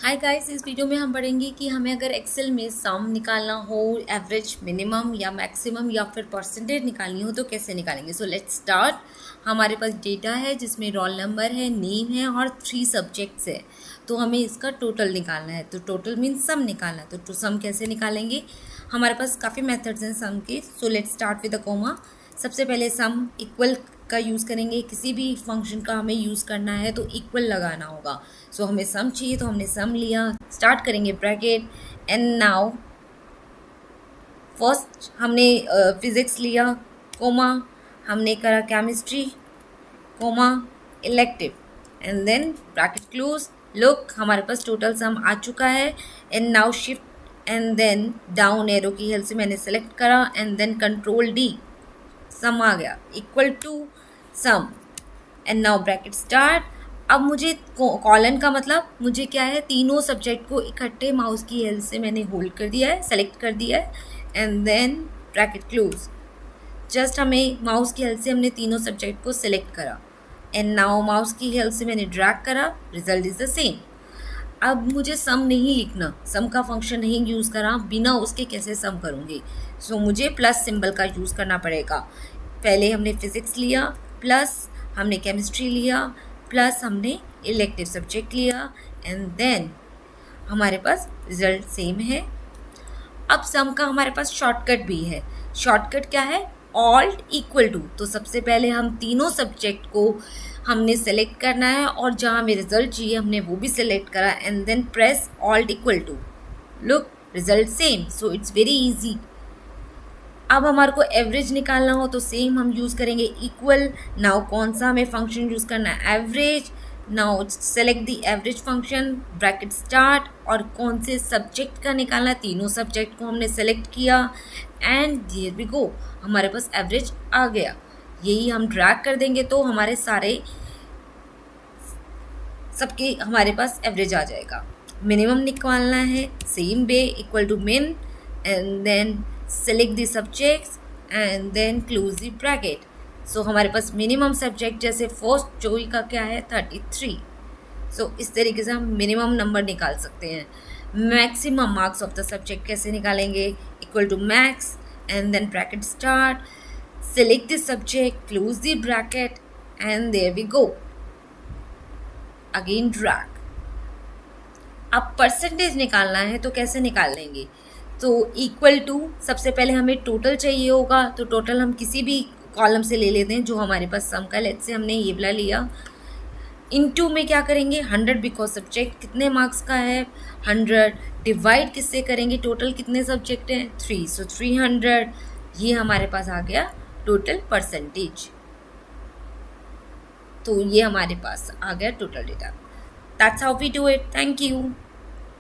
Hi guys, इस video में हम पढ़ेंगे कि हमें अगर एक्सेल में सम निकालना हो, एवरेज, मिनिमम या मैक्सिमम या फिर परसेंटेज निकालनी हो तो कैसे निकालेंगे। So let's start. हमारे पास डेटा है जिसमें रोल नंबर है, नेम है और 3 सब्जेक्ट्स है। तो हमें इसका टोटल निकालना है। तो टोटल मीन्स सम निकालना है। तो सम कैसे निकालेंगे, हमारे पास काफ़ी मेथड्स हैं सम के। So let's start with a comma. सबसे पहले सम इक्वल का यूज़ करेंगे। किसी भी फंक्शन का हमें यूज़ करना है तो इक्वल लगाना होगा। सो हमें सम चाहिए तो हमने सम लिया। स्टार्ट करेंगे ब्रैकेट एंड नाउ फर्स्ट हमने फिज़िक्स लिया, कोमा हमने करा chemistry, comma elective and then bracket close. Look, हमारे पास टोटल सम आ चुका है। And now shift and then down arrow की हेल्प से मैंने सेलेक्ट करा and then control D, sum आ गया equal to sum. And now bracket start. अब मुझे कॉलन का मतलब मुझे क्या है, तीनों सब्जेक्ट को इकट्ठे माउस की हेल्प से मैंने होल्ड कर दिया है, सेलेक्ट कर दिया है and then bracket close. Just हमें माउस की हेल्प से हमने तीनों सब्जेक्ट को सिलेक्ट करा एंड नाउ माउस की हेल्प से मैंने ड्रैग करा, रिजल्ट इज द सेम। अब मुझे सम नहीं लिखना, सम का फंक्शन नहीं यूज़ करा, बिना उसके कैसे सम करूँगी। सो मुझे प्लस सिंबल का यूज़ करना पड़ेगा। पहले हमने फिज़िक्स लिया, प्लस हमने केमिस्ट्री लिया, प्लस हमने इलेक्टिव सब्जेक्ट लिया एंड देन हमारे पास रिजल्ट सेम है। अब सम का हमारे पास शॉर्टकट भी है। शॉर्टकट क्या है, ऑल्ट इक्वल टू। तो सबसे पहले हम तीनों सब्जेक्ट को हमने सेलेक्ट करना है और जहाँ हमें रिजल्ट चाहिए हमने वो भी सेलेक्ट करा and then press alt equal to. Look, result same. So it's very easy. अब हमारे को एवरेज निकालना हो तो सेम हम यूज़ करेंगे इक्वल। नाउ कौन सा हमें फंक्शन यूज़ करना है, average. Now select the average function, bracket start. और कौन से सब्जेक्ट का निकालना है, तीनों सब्जेक्ट को हमने सेलेक्ट किया एंड हियर वी गो, हमारे पास एवरेज आ गया। यही हम ड्रैग कर देंगे तो हमारे सारे सबके हमारे पास एवरेज आ जाएगा। मिनिमम निकालना है, same way equal to min and then select the subjects and then close the bracket. So हमारे पास मिनिमम सब्जेक्ट जैसे फर्स्ट जोई का क्या है 33। सो इस तरीके से हम मिनिमम नंबर निकाल सकते हैं। Maximum marks of the subject कैसे निकालेंगे, equal to max and then bracket start, select the subject, close the bracket and there we go, again drag. अब परसेंटेज निकालना है तो कैसे निकाल लेंगे, तो इक्वल टू, सबसे पहले हमें टोटल चाहिए होगा तो टोटल हम किसी भी कॉलम से ले लेते हैं जो हमारे पास सम का। लेट्स से हमने ये वाला लिया। इनटू में क्या करेंगे 100, बिकॉज सब्जेक्ट कितने मार्क्स का है 100। डिवाइड किससे करेंगे, टोटल कितने सब्जेक्ट हैं 3, सो 300। ये हमारे पास आ गया टोटल परसेंटेज। तो ये हमारे पास आ गया total data. That's how we do it. Thank you.